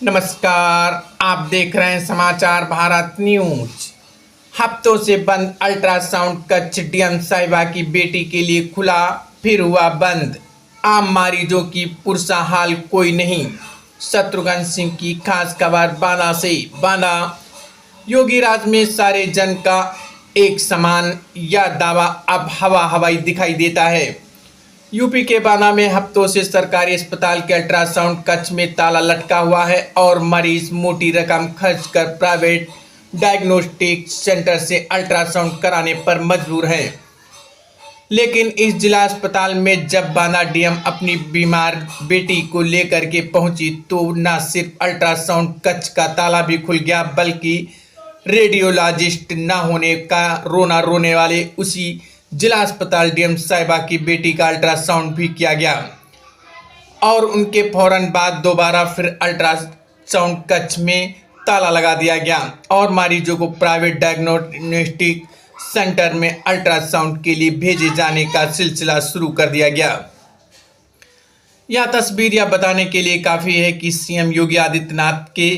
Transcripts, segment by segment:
नमस्कार, आप देख रहे हैं समाचार भारत न्यूज। हफ्तों से बंद अल्ट्रासाउंड कक्ष डीएम साहिबा की बेटी के लिए खुला, फिर हुआ बंद। आम मरीजों की पुरसा हाल कोई नहीं। शत्रुघ्न सिंह की खास खबर बांदा से। बांदा योगी राज में सारे जन का एक समान यह दावा अब हवा हवाई दिखाई देता है। यूपी के बांदा में हफ्तों से सरकारी अस्पताल के अल्ट्रासाउंड कक्ष में ताला लटका हुआ है और मरीज मोटी रकम खर्च कर प्राइवेट डायग्नोस्टिक सेंटर से अल्ट्रासाउंड कराने पर मजबूर है। लेकिन इस जिला अस्पताल में जब बांदा डीएम अपनी बीमार बेटी को लेकर के पहुंची तो न सिर्फ अल्ट्रासाउंड कक्ष का ताला भी खुल गया, बल्कि रेडियोलॉजिस्ट न होने का रोना रोने वाले उसी जिला अस्पताल डीएम साहिबा की बेटी का अल्ट्रासाउंड भी किया गया और उनके फौरन बाद दोबारा फिर अल्ट्रासाउंड कक्ष में ताला लगा दिया गया और मरीजों को प्राइवेट डायग्नोस्टिक सेंटर में अल्ट्रासाउंड के लिए भेजे जाने का सिलसिला शुरू कर दिया गया। यह तस्वीर यह बताने के लिए काफ़ी है कि सीएम योगी आदित्यनाथ के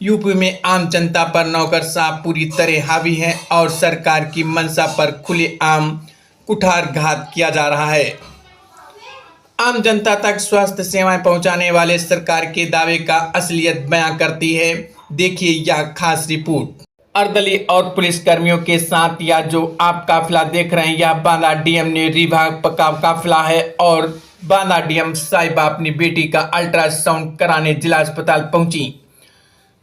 यूपी में आम जनता पर नौकरशाह पूरी तरह हावी हैं और सरकार की मंशा पर खुलेआम कुठारघात किया जा रहा है। आम जनता तक स्वास्थ्य सेवाएं पहुंचाने वाले सरकार के दावे का असलियत बयां करती है। देखिए यह खास रिपोर्ट। अर्दली और पुलिस कर्मियों के साथ या जो आप काफिला देख रहे हैं, यह बांदा डीएम ने विभाग का काफिला है और बांदा डीएम साहिबा अपनी बेटी का अल्ट्रासाउंड कराने जिला अस्पताल पहुंची।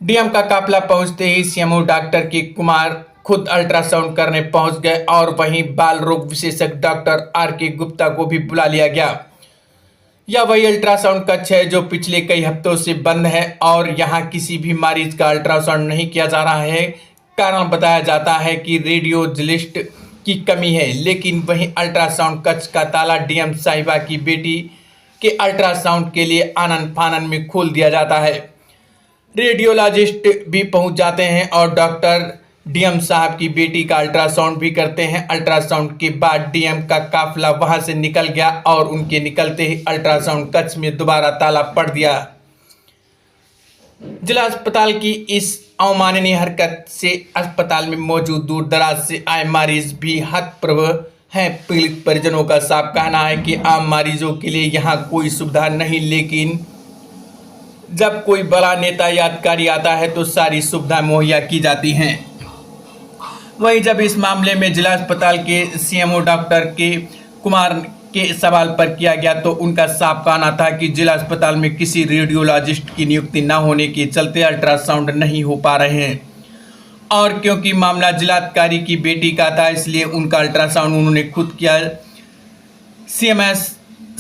डीएम का काफिला पहुंचते ही सीएमओ डॉक्टर के कुमार खुद अल्ट्रासाउंड करने पहुंच गए और वहीं बाल रोग विशेषज्ञ डॉक्टर आर.के. गुप्ता को भी बुला लिया गया। यह वही अल्ट्रासाउंड कक्ष है जो पिछले कई हफ्तों से बंद है और यहां किसी भी मरीज का अल्ट्रासाउंड नहीं किया जा रहा है। कारण बताया जाता है कि रेडियोलॉजिस्ट की कमी है, लेकिन वहीं अल्ट्रासाउंड कक्ष का ताला डीएम साहिबा की बेटी के अल्ट्रासाउंड के लिए आनन फानन में खोल दिया जाता है। रेडियोलॉजिस्ट भी पहुंच जाते हैं और डॉक्टर डीएम साहब की बेटी का अल्ट्रासाउंड भी करते हैं। अल्ट्रासाउंड के बाद डीएम का काफिला वहां से निकल गया और उनके निकलते ही अल्ट्रासाउंड कक्ष में दोबारा ताला पड़ दिया। जिला अस्पताल की इस अवमाननीय हरकत से अस्पताल में मौजूद दूर दराज से आए मरीज भी हतप्रभ हैं। पीड़ित परिजनों का साफ कहना है कि आम मरीजों के लिए यहाँ कोई सुविधा नहीं, लेकिन जब कोई बड़ा नेता या अधिकारी आता है तो सारी सुविधा मुहैया की जाती हैं। वहीं जब इस मामले में जिला अस्पताल के सीएमओ डॉक्टर के कुमार के सवाल पर किया गया तो उनका साफ कहना था कि जिला अस्पताल में किसी रेडियोलॉजिस्ट की नियुक्ति न होने के चलते अल्ट्रासाउंड नहीं हो पा रहे हैं और क्योंकि मामला जिलाधिकारी की बेटी का था इसलिए उनका अल्ट्रासाउंड उन्होंने खुद किया। सीएमएस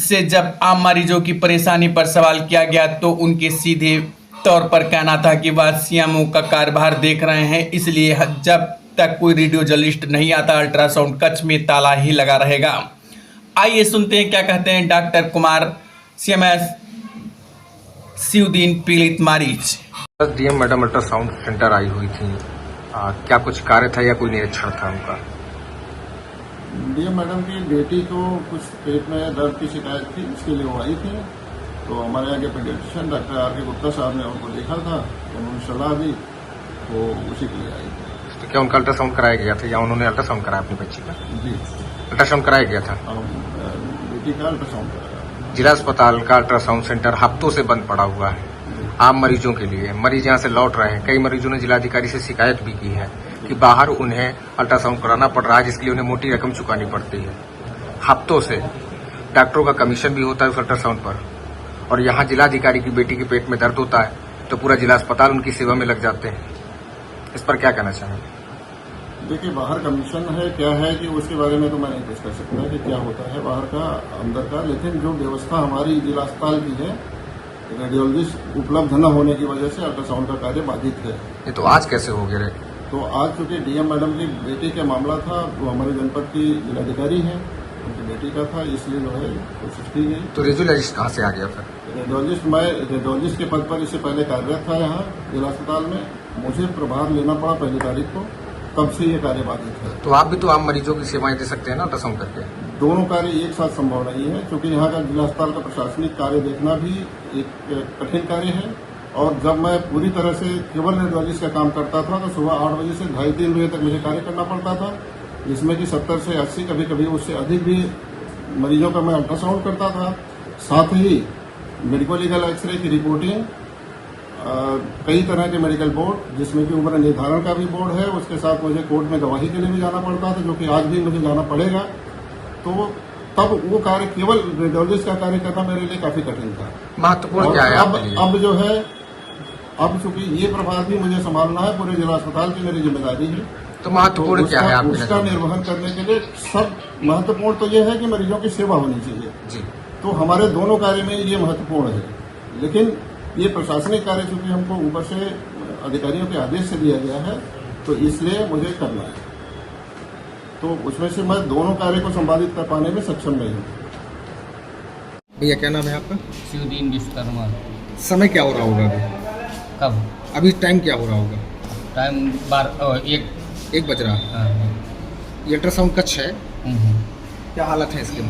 से जब आम मरीजों की परेशानी पर सवाल किया गया तो उनके सीधे तौर पर कहना था कि वह सीएमओ का कार्यभार देख रहे हैं, इसलिए जब तक कोई रेडियोलॉजिस्ट नहीं आता अल्ट्रासाउंड कक्ष में ताला ही लगा रहेगा। आइए सुनते हैं क्या कहते हैं डॉक्टर कुमार, सीएमएस शिवदीन पीड़ित मरीज। डीएम मैडम अल्ट्रासाउंड सेंटर आई हुई थी, क्या कुछ कार्य था या कोई निरीक्षण था उनका? डीएम मैडम की बेटी को कुछ पेट में दर्द की शिकायत थी, इसके लिए वो आई थी। तो हमारे यहाँ के पीडियाट्रिशियन डॉक्टर आर.के. गुप्ता साहब ने उनको देखा था, उन्होंने सलाह दी, तो उसी के लिए आई थी। तो क्या उनका अल्ट्रासाउंड कराया गया था या उन्होंने अल्ट्रासाउंड कराया अपनी बच्ची का? जी, अल्ट्रासाउंड कराया गया था। बेटी का अल्ट्रासाउंड कराया। जिला अस्पताल का अल्ट्रासाउंड सेंटर हफ्तों से बंद पड़ा हुआ है आम मरीजों के लिए। मरीज यहाँ से लौट रहे हैं। कई मरीजों ने जिलाधिकारी से शिकायत भी की है कि बाहर उन्हें अल्ट्रासाउंड कराना पड़ रहा है, जिसके लिए उन्हें मोटी रकम चुकानी पड़ती है। हफ्तों से डॉक्टरों का कमीशन भी होता है उस अल्ट्रासाउंड पर, और यहाँ जिलाधिकारी की बेटी के पेट में दर्द होता है तो पूरा जिला अस्पताल उनकी सेवा में लग जाते हैं। इस पर क्या कहना चाहेंगे? देखिए, बाहर कमीशन है क्या है कि उसके बारे में तो मैं नहीं कुछ कर सकता कि क्या होता है बाहर का अंदर का, लेकिन जो व्यवस्था हमारी जिला अस्पताल की है, रेडियोलॉजिस्ट उपलब्ध न होने की वजह से अल्ट्रासाउंड का कार्य बाधित है। ये तो आज कैसे हो गए? तो आज चूंकि डीएम मैडम की बेटी का मामला था, वो हमारे जनपद की जिलाधिकारी है, उनकी बेटी का था, इसलिए जो है कोशिश की गई। तो रेडियोलॉजिस्ट कहाँ से आ गया फिर? मैं रेडियोलॉजिस्ट के पद पर इससे पहले कार्यरत था यहाँ जिला अस्पताल में। मुझे प्रभार लेना पड़ा 1 तारीख को, तब से ये कार्य बाधित है। तो आप भी तो आम मरीजों की सेवाएं दे सकते हैं ना अल्ट्रासाउंड करके? दोनों कार्य एक साथ संभव नहीं है, क्योंकि यहाँ का जिला अस्पताल का प्रशासनिक कार्य देखना भी एक कठिन कार्य है और जब मैं पूरी तरह से केवल रेडियोलॉजिस्ट का काम करता था तो सुबह 8 बजे से 2:30-3 बजे तक मुझे कार्य करना पड़ता था, जिसमें कि 70 से 80 कभी कभी उससे अधिक भी मरीजों का मैं अल्ट्रासाउंड करता था। साथ ही मेडिको लीगल एक्सरे की रिपोर्टिंग, कई तरह के मेडिकल बोर्ड जिसमें कि उम्र निर्धारण का भी बोर्ड है, उसके साथ मुझे कोर्ट में गवाही के लिए भी जाना पड़ता था, जो कि आज भी मुझे जाना पड़ेगा। तो तब वो कार्य केवल रेडियोलॉजिस्ट का कार्य करना मेरे लिए काफी कठिन था। महत्वपूर्ण और क्या है आपके लिए? अब जो है, अब चूंकि ये प्रभार भी मुझे संभालना है, पूरे जिला अस्पताल की मेरी जिम्मेदारी है। तो महत्वपूर्ण क्या है आपके उसका लिए? निर्वहन करने के लिए सब महत्वपूर्ण तो ये है कि मरीजों की सेवा होनी चाहिए जी। तो हमारे दोनों कार्य में ये महत्वपूर्ण है। लेकिन ये प्रशासनिक कार्य चूंकि हमको ऊपर से अधिकारियों के आदेश से दिया गया है, तो इसलिए मुझे करना है। तो उसमें से मैं दोनों कार्य को संपादित कर पाने में सक्षम नहीं हूँ। भैया क्या नाम है आपका? शिवदीन विश्वकर्मा। समय क्या हो रहा होगा अभी? कब? अभी टाइम क्या हो रहा होगा? टाइम 1 बज रहा है। ये अल्ट्रासाउंड कक्ष है, क्या हालत है इसके?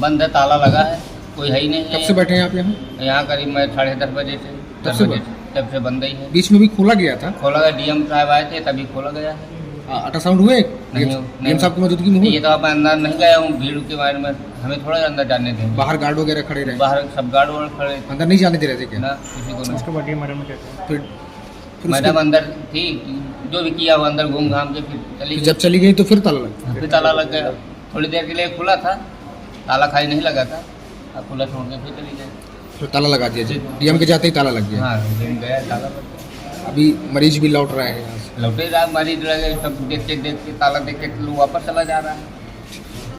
बंद है, ताला लगा है, कोई है ही नहीं। कब से बैठे हैं आप यहाँ? यहाँ करीब मैं 10:30 बजे से, तब 10 से बजे तब से बंद ही है। बीच में भी खोला गया था? खोला गया, डीएम साहब आए थे तभी खोला गया है। अल्ट्रासाउंड हुए? नहीं डीएम साहब की मौजूदगी में ये हुए? तो आप अंदर नहीं गया हूँ, भीड़ के बारे में हमें थोड़ा अंदर जाने थे। बाहर गार्ड वगैरह खड़े रहे? बाहर सब गार्ड वार्ड खड़े थे अंदर नहीं जाने दे रहे थे क्या? ना, किसी को नहीं। फिर मैडम अंदर थी, जो भी किया वो अंदर घूम घाम के फिर चली गई। जब चली गई तो फिर ताला लगा? फिर ताला लग गया। थोड़ी देर के लिए खुला था, ताला खाली नहीं लगा था, अब खुला छोड़ के फिर चली गई। फिर ताला लगा दिया जी, डीएम के जाते ही ताला लग गया। हाँ, दिन गया, ताला लग गया। अभी मरीज भी लौट रहे हैं यहाँ से। लौटे जा मरीज लगे, सब देख के ताला देख के लोग वापस चला जा रहा है।